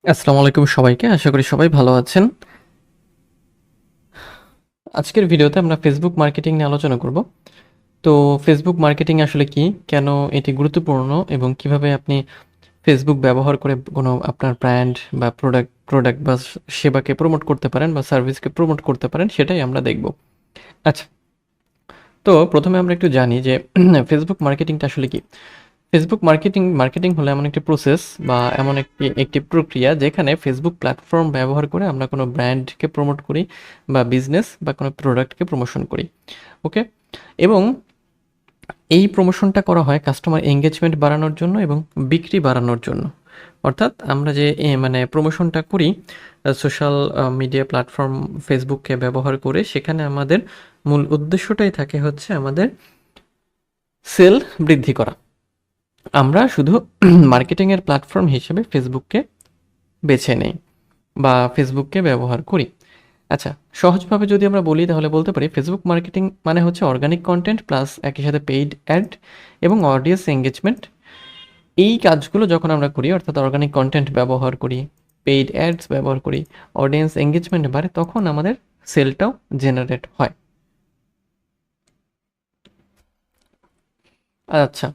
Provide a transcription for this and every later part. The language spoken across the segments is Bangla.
আসসালামু আলাইকুম সবাইকে। আশা করি সবাই ভালো আছেন। আজকের ভিডিওতে আমরা ফেসবুক মার্কেটিং নিয়ে আলোচনা করব। তো ফেসবুক মার্কেটিং আসলে কি? কেন এটি গুরুত্বপূর্ণ এবং কিভাবে আপনি ফেসবুক ব্যবহার করে কোনো আপনার ব্র্যান্ড বা প্রোডাক্ট বা সেবাকে প্রমোট করতে পারেন বা সার্ভিসকে প্রমোট করতে পারেন সেটাই আমরা দেখব। আচ্ছা, তো প্রথমে আমরা একটু জানি যে ফেসবুক মার্কেটিংটা আসলে কি? ফেসবুক মার্কেটিং হলো এমন একটি প্রসেস বা এমন একটি একটি প্রক্রিয়া যেখানে ফেসবুক প্ল্যাটফর্ম ব্যবহার করে আমরা কোনো ব্র্যান্ডকে প্রমোট করি বা বিজনেস বা কোনো প্রোডাক্টকে প্রমোশন করি। ওকে, এবং এই প্রমোশনটা করা হয় কাস্টমার এঙ্গেজমেন্ট বাড়ানোর জন্য এবং বিক্রি বাড়ানোর জন্য। অর্থাৎ আমরা যে মানে প্রমোশনটা করি সোশ্যাল মিডিয়া প্ল্যাটফর্ম ফেসবুককে ব্যবহার করে, সেখানে আমাদের মূল উদ্দেশ্যটাই থাকে হচ্ছে আমাদের সেল বৃদ্ধি করা। আমরা শুধু মার্কেটিংয়ের প্ল্যাটফর্ম হিসেবে ফেসবুককে বেছে নেই বা ফেসবুককে ব্যবহার করি। আচ্ছা, সহজভাবে যদি আমরা বলি তাহলে বলতে পারি ফেসবুক মার্কেটিং মানে হচ্ছে অর্গানিক কন্টেন্ট প্লাস একই সাথে পেইড অ্যাড এবং অডিয়েন্স এঙ্গেজমেন্ট। এই কাজগুলো যখন আমরা করি, অর্থাৎ অর্গানিক কন্টেন্ট ব্যবহার করি, পেইড অ্যাডস ব্যবহার করি, অডিয়েন্স এঙ্গেজমেন্ট বাড়ে, তখন আমাদের সেলটাও জেনারেট হয়। আচ্ছা,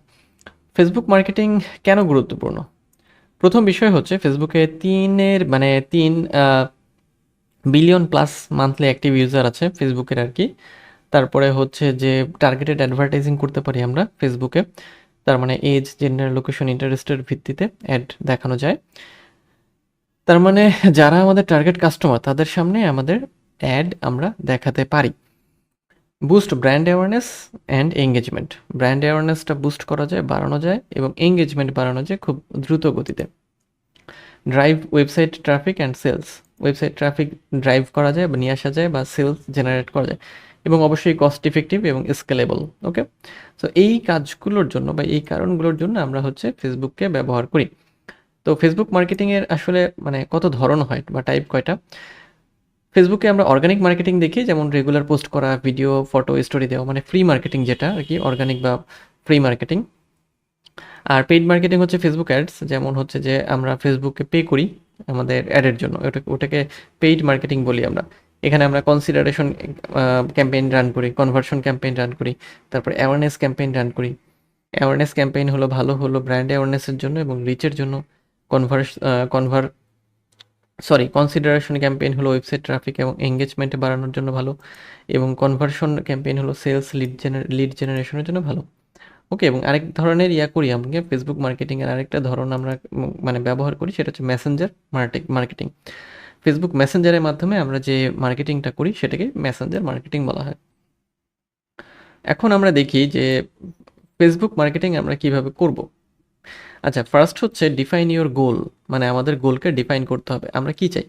ফেসবুক মার্কেটিং কেন গুরুত্বপূর্ণ? প্রথম বিষয় হচ্ছে ফেসবুকে 3 billion plus monthly active user আছে ফেসবুকের আর কি। তারপরে হচ্ছে যে টার্গেটেড অ্যাডভার্টাইজিং করতে পারি আমরা ফেসবুকে। তার মানে এজ, জেন্ডার, লোকেশন, ইন্টারেস্টের ভিত্তিতে অ্যাড দেখানো যায়। তার মানে যারা আমাদের টার্গেট কাস্টমার তাদের সামনে আমাদের অ্যাড আমরা দেখাতে পারি। Boost brand awareness and engagement. Brand অ্যাওয়ারনেসটা বুস্ট করা যায়, বাড়ানো যায় এবং এঙ্গেজমেন্ট বাড়ানো যায় খুব দ্রুত গতিতে। Drive website traffic and sales. Website traffic drive করা যায় বা নিয়ে আসা যায় বা সেলস জেনারেট করা যায়, এবং অবশ্যই কস্ট ইফেক্টিভ এবং স্কেলেবল। ওকে, সো এই কাজগুলোর জন্য বা এই কারণগুলোর জন্য আমরা হচ্ছে ফেসবুককে ব্যবহার করি। তো ফেসবুক মার্কেটিংয়ের আসলে মানে কত ধরন হয় বা টাইপ কয়টা? ফেসবুকে আমরা অর্গানিক মার্কেটিং দেখি, যেমন রেগুলার পোস্ট করা, ভিডিও, ফটো, স্টোরি দেওয়া, মানে ফ্রি মার্কেটিং যেটা আর কি, অর্গানিক বা ফ্রি মার্কেটিং। আর পেইড মার্কেটিং হচ্ছে ফেসবুক অ্যাডস, যেমন হচ্ছে যে আমরা ফেসবুকে পে করি আমাদের অ্যাডের জন্য, ওটাকে পেইড মার্কেটিং বলি আমরা। এখানে আমরা কনসিডারেশন ক্যাম্পেইন রান করি, কনভার্সন ক্যাম্পেইন রান করি, তারপর অ্যাওয়ারনেস ক্যাম্পেইন রান করি। অ্যাওয়ারনেস ক্যাম্পেইন হলো ভালো হলো ব্র্যান্ড অ্যাওয়ারনেসের জন্য এবং রিচের জন্য। Converse conveyor sorry consideration campaign হলো ওয়েবসাইট ট্রাফিক এবং এঙ্গেজমেন্ট বাড়ানোর জন্য ভালো, এবং কনভার্সন ক্যাম্পেইন হলো সেলস লিড জেনারেশনের জন্য ভালো। ওকে, এবং আরেক ধরনের করি আমাকে ফেসবুক মার্কেটিংয়ের আরেকটা ধরন আমরা মানে ব্যবহার করি, সেটা হচ্ছে মেসেঞ্জার মার্কেটিং। ফেসবুক মেসেঞ্জারের মাধ্যমে আমরা যে মার্কেটিংটা করি সেটাকে মেসেঞ্জার মার্কেটিং বলা হয়। এখন আমরা দেখি যে ফেসবুক মার্কেটিং আমরা কিভাবে করব। আচ্ছা, ফার্স্ট হচ্ছে ডিফাইন ইওর গোল। মানে আমাদের গোলকে ডিফাইন করতে হবে, আমরা কি চাই।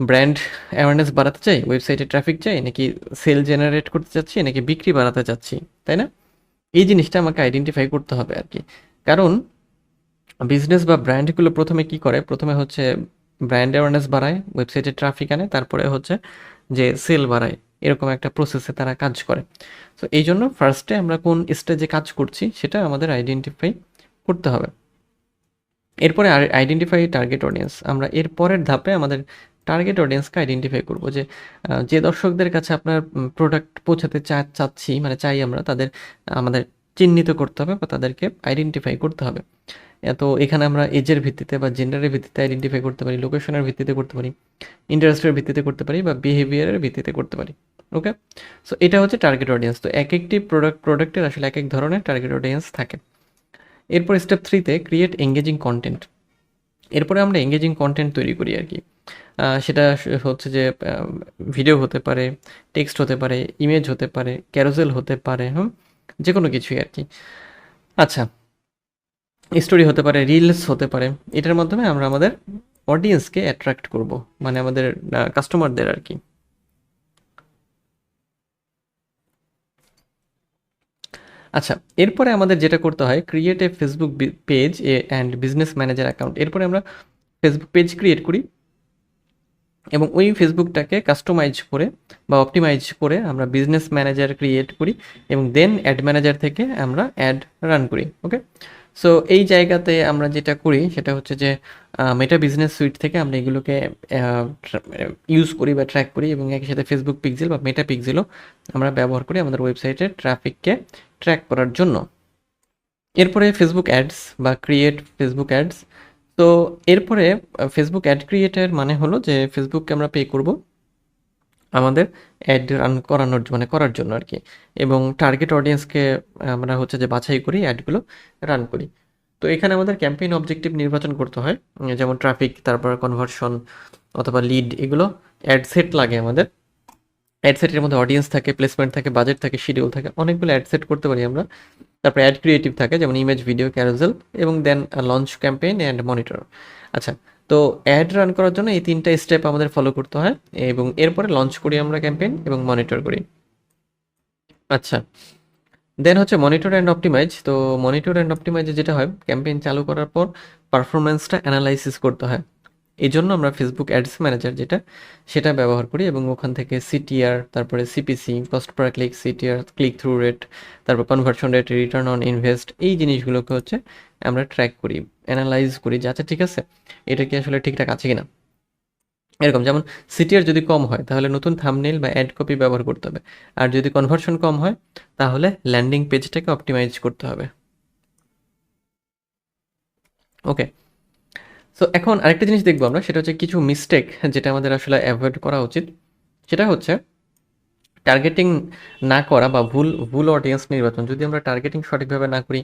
ব্র্যান্ড অ্যাওয়ারনেস বাড়াতে চাই, ওয়েবসাইটে ট্রাফিক চাই, নাকি সেল জেনারেট করতে চাচ্ছি, নাকি বিক্রি বাড়াতে চাচ্ছি, তাই না? এই জিনিসটা আমাকে আইডেন্টিফাই করতে হবে আর কি। কারণ বিজনেস বা ব্র্যান্ডগুলো প্রথমে কি করে, প্রথমে হচ্ছে ব্র্যান্ড অ্যাওয়ারনেস বাড়ায়, ওয়েবসাইটে ট্রাফিক আনে, তারপরে হচ্ছে যে সেল বাড়ায়, এরকম একটা প্রসেসে তারা কাজ করে। সো এই জন্য ফার্স্টে আমরা কোন স্টেজে কাজ করছি সেটা আমাদের আইডেন্টিফাই করতে হবে। এরপরে আইডেন্টিফাই টার্গেট অডিয়েন্স। আমরা এর পরের ধাপে আমাদের টার্গেট অডিয়েন্সকে আইডেন্টিফাই করব, যে যে দর্শকদের কাছে আপনার প্রোডাক্ট পৌঁছাতে চাচ্ছি, মানে চাই আমরা, তাদের আমাদের চিহ্নিত করতে হবে বা তাদেরকে আইডেন্টিফাই করতে হবে। তো এখানে আমরা এজের ভিত্তিতে বা জেন্ডারের ভিত্তিতে আইডেন্টিফাই করতে পারি, লোকেশনের ভিত্তিতে করতে পারি, ইন্টারেস্টের ভিত্তিতে করতে পারি বা বিহেভিয়ারের ভিত্তিতে করতে পারি। ওকে, সো এটা হচ্ছে টার্গেট অডিয়েন্স। তো এক একটি প্রোডাক্টের আসলে এক এক ধরনের টার্গেট অডিয়েন্স থাকে। এরপর স্টেপ 3-তে ক্রিয়েট এঙ্গেজিং কন্টেন্ট। এরপরে আমরা এঙ্গেজিং কন্টেন্ট তৈরি করি আর কি। সেটা হচ্ছে যে ভিডিও হতে পারে, টেক্সট হতে পারে, ইমেজ হতে পারে, ক্যারোসেল হতে পারে, যে কোনো কিছুই আর কি। আচ্ছা, স্টোরি হতে পারে, রিলস হতে পারে। এটার মাধ্যমে আমরা আমাদের অডিয়েন্সকে অ্যাট্রাক্ট করব, মানে আমাদের কাস্টমারদের আর কি। আচ্ছা, এরপরে আমাদের যেটা করতে হয়, create a Facebook page and business manager account. এরপরে আমরা ফেসবুক পেজ ক্রিয়েট করি এবং ওই ফেসবুকটাকে কাস্টমাইজ করে বা অপটিমাইজ করে আমরা বিজনেস ম্যানেজার ক্রিয়েট করি এবং দেন অ্যাড ম্যানেজার থেকে আমরা অ্যাড রান করি। ওকে, সো এই জায়গাতে আমরা যেটা করি সেটা হচ্ছে যে মেটা বিজনেস সুইট থেকে আমরা এগুলোকে ইউজ করি বা ট্র্যাক করি এবং একই সাথে ফেসবুক পিক্সেল বা মেটা পিক্সেলও আমরা ব্যবহার করি আমাদের ওয়েবসাইটের ট্রাফিককে ট্র্যাক করার জন্য। এরপরে ফেসবুক অ্যাডস বা ক্রিয়েট ফেসবুক অ্যাডস। তো এরপরে ফেসবুক অ্যাড ক্রিয়েটের মানে হলো যে ফেসবুককে আমরা পে করব আমাদের অ্যাড রান করানোর মানে করার জন্য আর কি, এবং টার্গেট অডিয়েন্সকে আমরা হচ্ছে যে বাছাই করি, অ্যাডগুলো রান করি। তো এখানে আমাদের ক্যাম্পেইন অবজেক্টিভ নির্বাচন করতে হয়, যেমন ট্রাফিক, তারপর কনভার্সন অথবা লিড, এগুলো অ্যাড সেট লাগে আমাদের। অ্যাড সেটের মধ্যে অডিয়েন্স থাকে, প্লেসমেন্ট থাকে, বাজেট থাকে, শিডিউল থাকে, অনেকগুলো অ্যাড সেট করতে পারি আমরা। তারপর অ্যাড ক্রিয়েটিভ থাকে, যেমন ইমেজ, ভিডিও, ক্যারোজেল, এবং দেন লঞ্চ ক্যাম্পেইন অ্যান্ড মনিটর। আচ্ছা, তো অ্যাড রান করার জন্য এই 3টা স্টেপ আমাদের ফলো করতে হয়, এবং এরপরে লঞ্চ করি আমরা ক্যাম্পেইন এবং মনিটর করি। আচ্ছা, দেন হচ্ছে মনিটর অ্যান্ড অপটিমাইজ। তো মনিটর অ্যান্ড অপটিমাইজে যেটা হয়, ক্যাম্পেইন চালু করার পর পারফরমেন্সটা অ্যানালাইসিস করতে হয়। এই জন্য আমরা ফেসবুক অ্যাডস ম্যানেজার যেটা, সেটা ব্যবহার করি, এবং ওখান থেকে সিটিআর, তারপরে CPC, cost per click, CTR, click through rate, তারপর conversion rate, return on invest, এই জিনিসগুলোকে হচ্ছে আমরা ট্র্যাক করি, অ্যানালাইজ করি যে আচ্ছা ঠিক আছে, এটা কি আসলে ঠিকঠাক আছে কিনা। এরকম যেমন সিটিআর যদি কম হয় তাহলে নতুন থাম্বনেইল বা অ্যাড কপি ব্যবহার করতে হবে, আর যদি কনভার্সন কম হয় তাহলে ল্যান্ডিং পেজটাকে অপটিমাইজ করতে হবে। ওকে, সো এখন আরেকটা জিনিস দেখবো আমরা, সেটা হচ্ছে কিছু মিস্টেক যেটা আমাদের আসলে অ্যাভয়েড করা উচিত। সেটা হচ্ছে টার্গেটিং না করা বা ভুল ভুল অডিয়েন্স নির্বাচন। যদি আমরা টার্গেটিং সঠিকভাবে না করি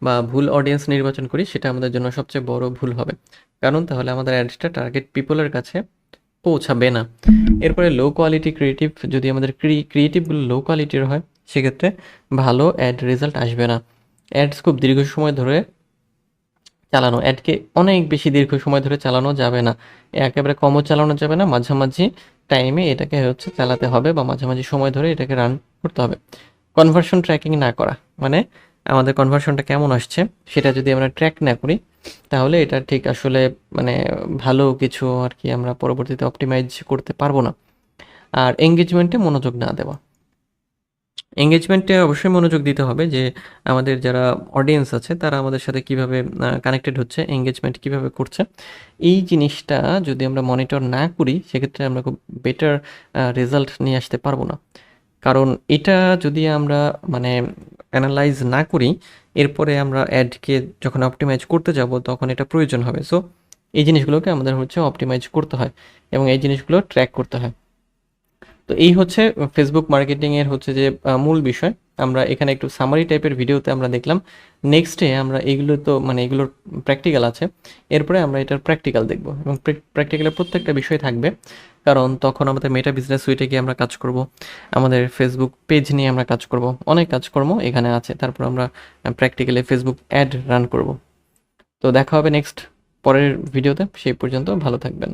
বা ভুল অডিয়েন্স নির্বাচন করি, সেটা আমাদের জন্য সবচেয়ে বড় ভুল হবে, কারণ তাহলে আমাদের অ্যাডসটা টার্গেট পিপলের কাছে পৌঁছাবে না। এরপরে লো কোয়ালিটি ক্রিয়েটিভ, যদি আমাদের ক্রিয়েটিভগুলো লো কোয়ালিটির হয়, সেক্ষেত্রে ভালো অ্যাড রেজাল্ট আসবে না। অ্যাডস খুব দীর্ঘ সময় ধরে চালানো, অ্যাডকে অনেক বেশি দীর্ঘ সময় ধরে চালানো যাবে না, একেবারে কমও চালানো যাবে না, মাঝামাঝি টাইমে এটাকে হচ্ছে চালাতে হবে বা মাঝামাঝি সময় ধরে এটাকে রান করতে হবে। কনভার্সন ট্র্যাকিং না করা, মানে আমাদের কনভার্সনটা কেমন আসছে সেটা যদি আমরা ট্র্যাক না করি, তাহলে এটা ঠিক আসলে মানে ভালো কিছু আর কি আমরা পরবর্তীতে অপটিমাইজ করতে পারবো না। আর এঙ্গেজমেন্টে মনোযোগ না দেওয়া, এঙ্গেজমেন্টে অবশ্যই মনোযোগ দিতে হবে যে আমাদের যারা অডিয়েন্স আছে তারা আমাদের সাথে কিভাবে কানেক্টেড হচ্ছে, এঙ্গেজমেন্ট কিভাবে করছে। এই জিনিসটা যদি আমরা মনিটর না করি, সেক্ষেত্রে আমরা খুব বেটার রেজাল্ট নিয়ে আসতে পারবো না। কারণ এটা যদি আমরা মানে অ্যানালাইজ না করি, এরপরে আমরা অ্যাডকে যখন অপটিমাইজ করতে যাব তখন এটা প্রয়োজন হবে। সো এই জিনিসগুলোকে আমাদের হচ্ছে অপটিমাইজ করতে হয় এবং এই জিনিসগুলো ট্র্যাক করতে হয়। তো এই হচ্ছে ফেসবুক মার্কেটিং এর হচ্ছে যে মূল বিষয়। আমরা এখানে একটু সামারি টাইপের ভিডিওতে আমরা দেখলাম। নেক্সটে আমরা এগুলো তো মানে এগুলোর প্র্যাকটিক্যাল আছে, এরপরে আমরা এটার প্র্যাকটিক্যাল দেখব এবং প্র্যাকটিক্যালের প্রত্যেকটা বিষয় থাকবে, কারণ তখন আমাদের মেটা বিজনেস সুইটে গিয়ে আমরা কাজ করব, আমাদের ফেসবুক পেজ নিয়ে আমরা কাজ করব, অনেক কাজকর্ম এখানে আছে। তারপর আমরা প্র্যাকটিক্যালি ফেসবুক অ্যাড রান করব। তো দেখা হবে নেক্সট পরের ভিডিওতে, সেই পর্যন্ত ভালো থাকবেন।